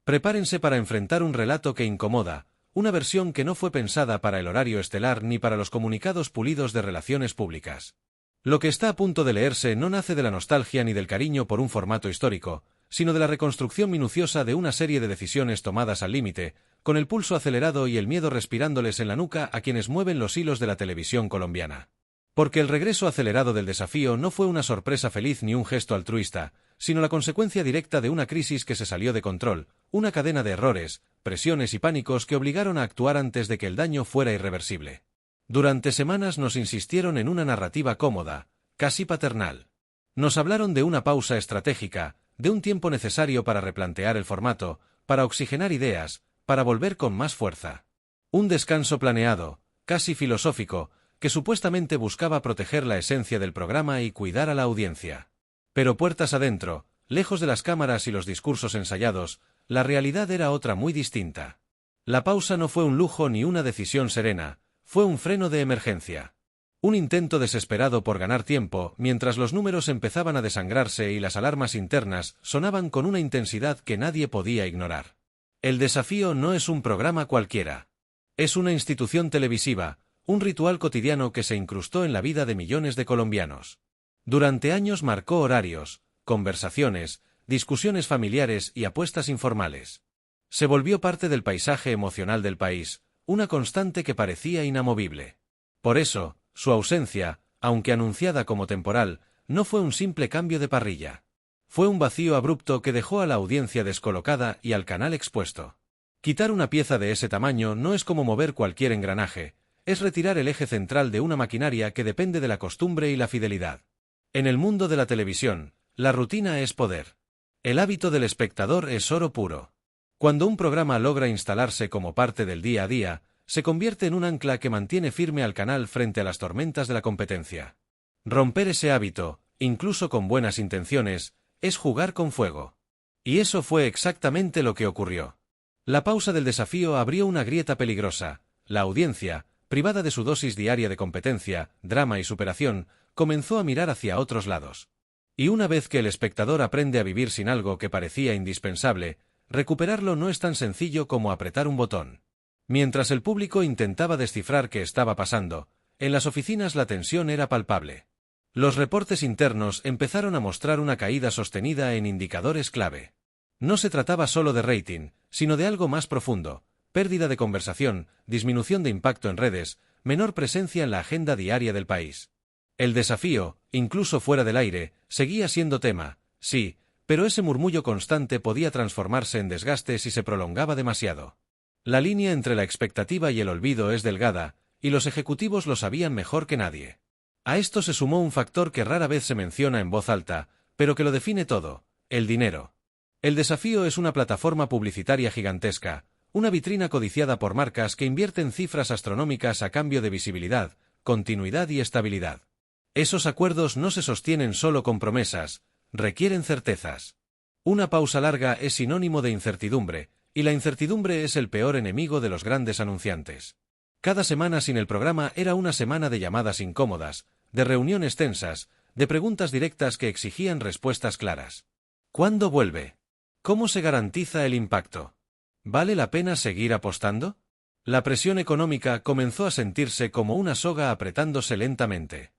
Prepárense para enfrentar un relato que incomoda, una versión que no fue pensada para el horario estelar ni para los comunicados pulidos de relaciones públicas. Lo que está a punto de leerse no nace de la nostalgia ni del cariño por un formato histórico, sino de la reconstrucción minuciosa de una serie de decisiones tomadas al límite, con el pulso acelerado y el miedo respirándoles en la nuca a quienes mueven los hilos de la televisión colombiana. Porque el regreso acelerado del desafío no fue una sorpresa feliz ni un gesto altruista, sino la consecuencia directa de una crisis que se salió de control, una cadena de errores, presiones y pánicos que obligaron a actuar antes de que el daño fuera irreversible. Durante semanas nos insistieron en una narrativa cómoda, casi paternal. Nos hablaron de una pausa estratégica, de un tiempo necesario para replantear el formato, para oxigenar ideas, para volver con más fuerza. Un descanso planeado, casi filosófico, que supuestamente buscaba proteger la esencia del programa y cuidar a la audiencia. Pero puertas adentro, lejos de las cámaras y los discursos ensayados, la realidad era otra muy distinta. La pausa no fue un lujo ni una decisión serena, fue un freno de emergencia. Un intento desesperado por ganar tiempo, mientras los números empezaban a desangrarse y las alarmas internas sonaban con una intensidad que nadie podía ignorar. El desafío no es un programa cualquiera. Es una institución televisiva, un ritual cotidiano que se incrustó en la vida de millones de colombianos. Durante años marcó horarios, conversaciones, discusiones familiares y apuestas informales. Se volvió parte del paisaje emocional del país, una constante que parecía inamovible. Por eso, su ausencia, aunque anunciada como temporal, no fue un simple cambio de parrilla. Fue un vacío abrupto que dejó a la audiencia descolocada y al canal expuesto. Quitar una pieza de ese tamaño no es como mover cualquier engranaje, es retirar el eje central de una maquinaria que depende de la costumbre y la fidelidad. En el mundo de la televisión, la rutina es poder. El hábito del espectador es oro puro. Cuando un programa logra instalarse como parte del día a día, se convierte en un ancla que mantiene firme al canal frente a las tormentas de la competencia. Romper ese hábito, incluso con buenas intenciones, es jugar con fuego. Y eso fue exactamente lo que ocurrió. La pausa del desafío abrió una grieta peligrosa. La audiencia, privada de su dosis diaria de competencia, drama y superación, comenzó a mirar hacia otros lados. Y una vez que el espectador aprende a vivir sin algo que parecía indispensable, recuperarlo no es tan sencillo como apretar un botón. Mientras el público intentaba descifrar qué estaba pasando, en las oficinas la tensión era palpable. Los reportes internos empezaron a mostrar una caída sostenida en indicadores clave. No se trataba solo de rating, sino de algo más profundo: pérdida de conversación, disminución de impacto en redes, menor presencia en la agenda diaria del país. El desafío, incluso fuera del aire, seguía siendo tema, sí, pero ese murmullo constante podía transformarse en desgaste si se prolongaba demasiado. La línea entre la expectativa y el olvido es delgada, y los ejecutivos lo sabían mejor que nadie. A esto se sumó un factor que rara vez se menciona en voz alta, pero que lo define todo: el dinero. El desafío es una plataforma publicitaria gigantesca, una vitrina codiciada por marcas que invierten cifras astronómicas a cambio de visibilidad, continuidad y estabilidad. Esos acuerdos no se sostienen solo con promesas, requieren certezas. Una pausa larga es sinónimo de incertidumbre, y la incertidumbre es el peor enemigo de los grandes anunciantes. Cada semana sin el programa era una semana de llamadas incómodas, de reuniones tensas, de preguntas directas que exigían respuestas claras. ¿Cuándo vuelve? ¿Cómo se garantiza el impacto? ¿Vale la pena seguir apostando? La presión económica comenzó a sentirse como una soga apretándose lentamente.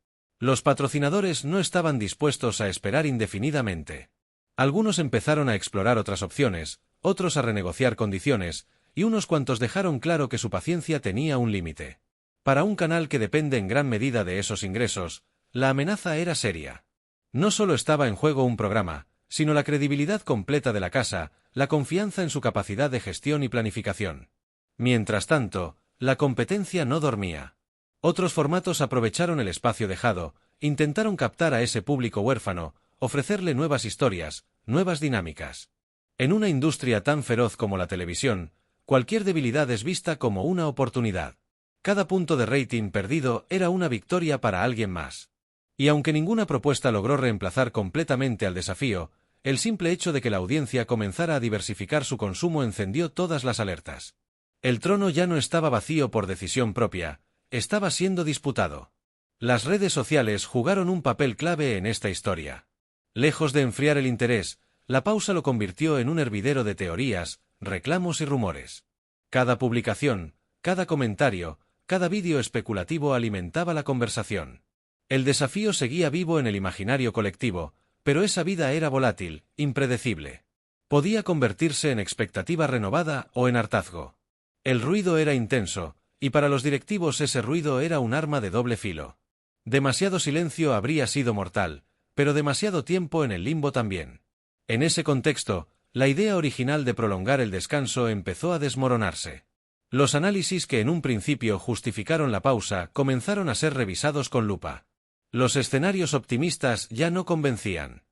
Los patrocinadores no estaban dispuestos a esperar indefinidamente. Algunos empezaron a explorar otras opciones, otros a renegociar condiciones, y unos cuantos dejaron claro que su paciencia tenía un límite. Para un canal que depende en gran medida de esos ingresos, la amenaza era seria. No solo estaba en juego un programa, sino la credibilidad completa de la casa, la confianza en su capacidad de gestión y planificación. Mientras tanto, la competencia no dormía. Otros formatos aprovecharon el espacio dejado, intentaron captar a ese público huérfano, ofrecerle nuevas historias, nuevas dinámicas. En una industria tan feroz como la televisión, cualquier debilidad es vista como una oportunidad. Cada punto de rating perdido era una victoria para alguien más. Y aunque ninguna propuesta logró reemplazar completamente al desafío, el simple hecho de que la audiencia comenzara a diversificar su consumo encendió todas las alertas. El trono ya no estaba vacío por decisión propia, estaba siendo disputado. Las redes sociales jugaron un papel clave en esta historia. Lejos de enfriar el interés, la pausa lo convirtió en un hervidero de teorías, reclamos y rumores. Cada publicación, cada comentario, cada vídeo especulativo alimentaba la conversación. El desafío seguía vivo en el imaginario colectivo, pero esa vida era volátil, impredecible. Podía convertirse en expectativa renovada o en hartazgo. El ruido era intenso, y para los directivos ese ruido era un arma de doble filo. Demasiado silencio habría sido mortal, pero demasiado tiempo en el limbo también. En ese contexto, la idea original de prolongar el descanso empezó a desmoronarse. Los análisis que en un principio justificaron la pausa comenzaron a ser revisados con lupa. Los escenarios optimistas ya no convencían.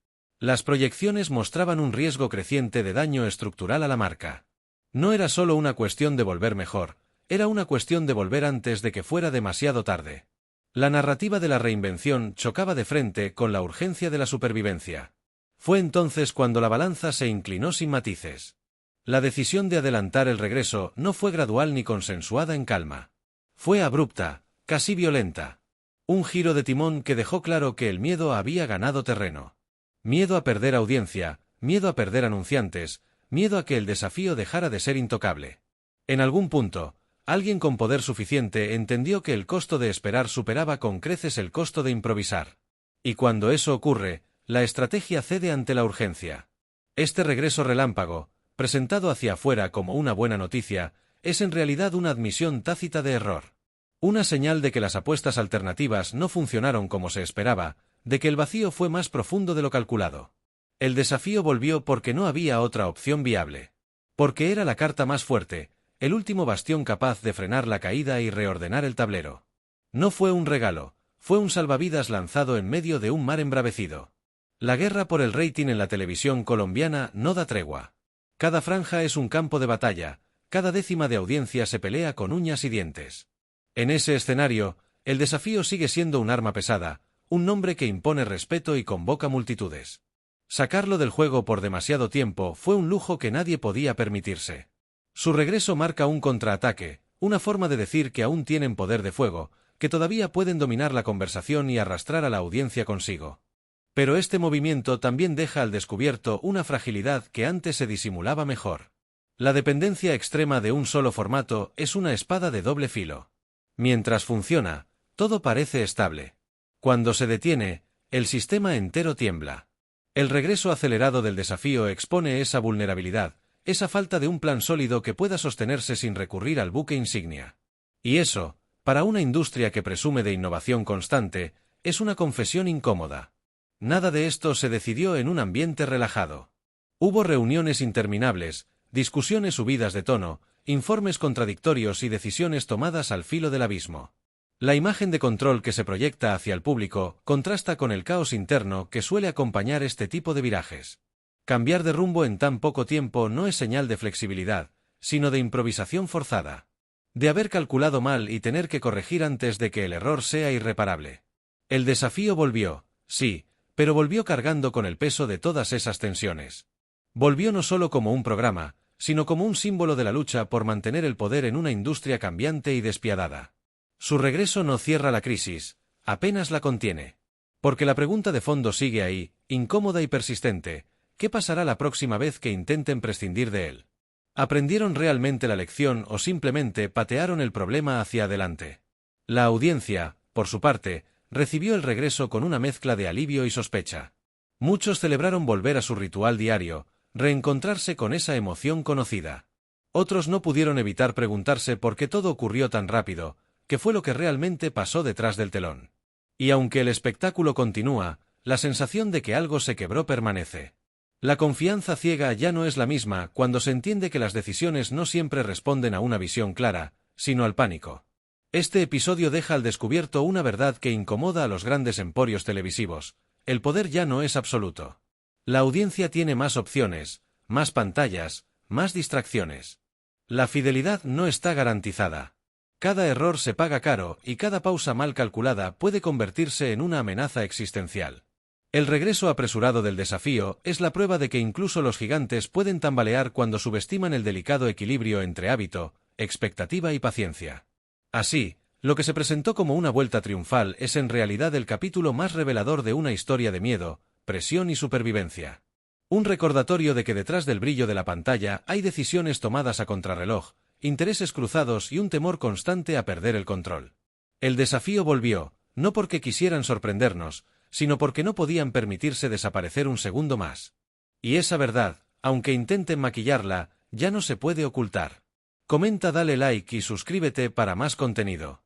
Las proyecciones mostraban un riesgo creciente de daño estructural a la marca. No era solo una cuestión de volver mejor, era una cuestión de volver antes de que fuera demasiado tarde. La narrativa de la reinvención chocaba de frente con la urgencia de la supervivencia. Fue entonces cuando la balanza se inclinó sin matices. La decisión de adelantar el regreso no fue gradual ni consensuada en calma. Fue abrupta, casi violenta. Un giro de timón que dejó claro que el miedo había ganado terreno. Miedo a perder audiencia, miedo a perder anunciantes, miedo a que el desafío dejara de ser intocable. En algún punto, alguien con poder suficiente entendió que el costo de esperar superaba con creces el costo de improvisar. Y cuando eso ocurre, la estrategia cede ante la urgencia. Este regreso relámpago, presentado hacia afuera como una buena noticia, es en realidad una admisión tácita de error. Una señal de que las apuestas alternativas no funcionaron como se esperaba, de que el vacío fue más profundo de lo calculado. El desafío volvió porque no había otra opción viable. Porque era la carta más fuerte, el último bastión capaz de frenar la caída y reordenar el tablero. No fue un regalo, fue un salvavidas lanzado en medio de un mar embravecido. La guerra por el rating en la televisión colombiana no da tregua. Cada franja es un campo de batalla, cada décima de audiencia se pelea con uñas y dientes. En ese escenario, el desafío sigue siendo un arma pesada, un nombre que impone respeto y convoca multitudes. Sacarlo del juego por demasiado tiempo fue un lujo que nadie podía permitirse. Su regreso marca un contraataque, una forma de decir que aún tienen poder de fuego, que todavía pueden dominar la conversación y arrastrar a la audiencia consigo. Pero este movimiento también deja al descubierto una fragilidad que antes se disimulaba mejor. La dependencia extrema de un solo formato es una espada de doble filo. Mientras funciona, todo parece estable. Cuando se detiene, el sistema entero tiembla. El regreso acelerado del desafío expone esa vulnerabilidad, esa falta de un plan sólido que pueda sostenerse sin recurrir al buque insignia. Y eso, para una industria que presume de innovación constante, es una confesión incómoda. Nada de esto se decidió en un ambiente relajado. Hubo reuniones interminables, discusiones subidas de tono, informes contradictorios y decisiones tomadas al filo del abismo. La imagen de control que se proyecta hacia el público contrasta con el caos interno que suele acompañar este tipo de virajes. Cambiar de rumbo en tan poco tiempo no es señal de flexibilidad, sino de improvisación forzada. De haber calculado mal y tener que corregir antes de que el error sea irreparable. El desafío volvió, sí, pero volvió cargando con el peso de todas esas tensiones. Volvió no solo como un programa, sino como un símbolo de la lucha por mantener el poder en una industria cambiante y despiadada. Su regreso no cierra la crisis, apenas la contiene. Porque la pregunta de fondo sigue ahí, incómoda y persistente: ¿qué pasará la próxima vez que intenten prescindir de él? ¿Aprendieron realmente la lección o simplemente patearon el problema hacia adelante? La audiencia, por su parte, recibió el regreso con una mezcla de alivio y sospecha. Muchos celebraron volver a su ritual diario, reencontrarse con esa emoción conocida. Otros no pudieron evitar preguntarse por qué todo ocurrió tan rápido, qué fue lo que realmente pasó detrás del telón. Y aunque el espectáculo continúa, la sensación de que algo se quebró permanece. La confianza ciega ya no es la misma cuando se entiende que las decisiones no siempre responden a una visión clara, sino al pánico. Este episodio deja al descubierto una verdad que incomoda a los grandes emporios televisivos: el poder ya no es absoluto. La audiencia tiene más opciones, más pantallas, más distracciones. La fidelidad no está garantizada. Cada error se paga caro y cada pausa mal calculada puede convertirse en una amenaza existencial. El regreso apresurado del desafío es la prueba de que incluso los gigantes pueden tambalear cuando subestiman el delicado equilibrio entre hábito, expectativa y paciencia. Así, lo que se presentó como una vuelta triunfal es en realidad el capítulo más revelador de una historia de miedo, presión y supervivencia. Un recordatorio de que detrás del brillo de la pantalla hay decisiones tomadas a contrarreloj, intereses cruzados y un temor constante a perder el control. El desafío volvió, no porque quisieran sorprendernos, sino porque no podían permitirse desaparecer un segundo más. Y esa verdad, aunque intenten maquillarla, ya no se puede ocultar. Comenta, dale like y suscríbete para más contenido.